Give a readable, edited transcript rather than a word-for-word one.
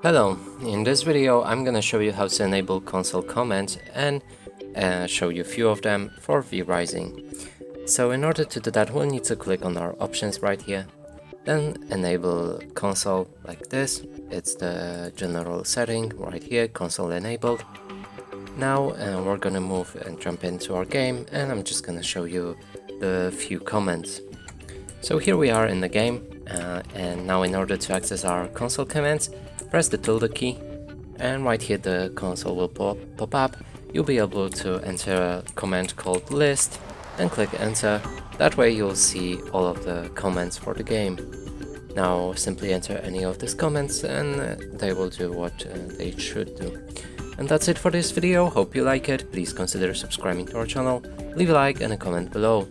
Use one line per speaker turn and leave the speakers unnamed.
Hello, in this video I'm gonna show you how to enable console comments and show you a few of them for VRising. So in order to do that, we'll need to click on our options right here, then enable console like this. It's the general setting right here, console enabled. Now we're gonna move and jump into our game, and I'm just gonna show you the few comments. So here we are in the game, and now in order to access our console commands, press the tilde key, and right here the console will pop up. You'll be able to enter a command called list and click enter. That way you'll see all of the comments for the game. Now simply enter any of these comments and they will do what they should do. And that's it for this video. Hope you like it. Please consider subscribing to our channel, leave a like and a comment below.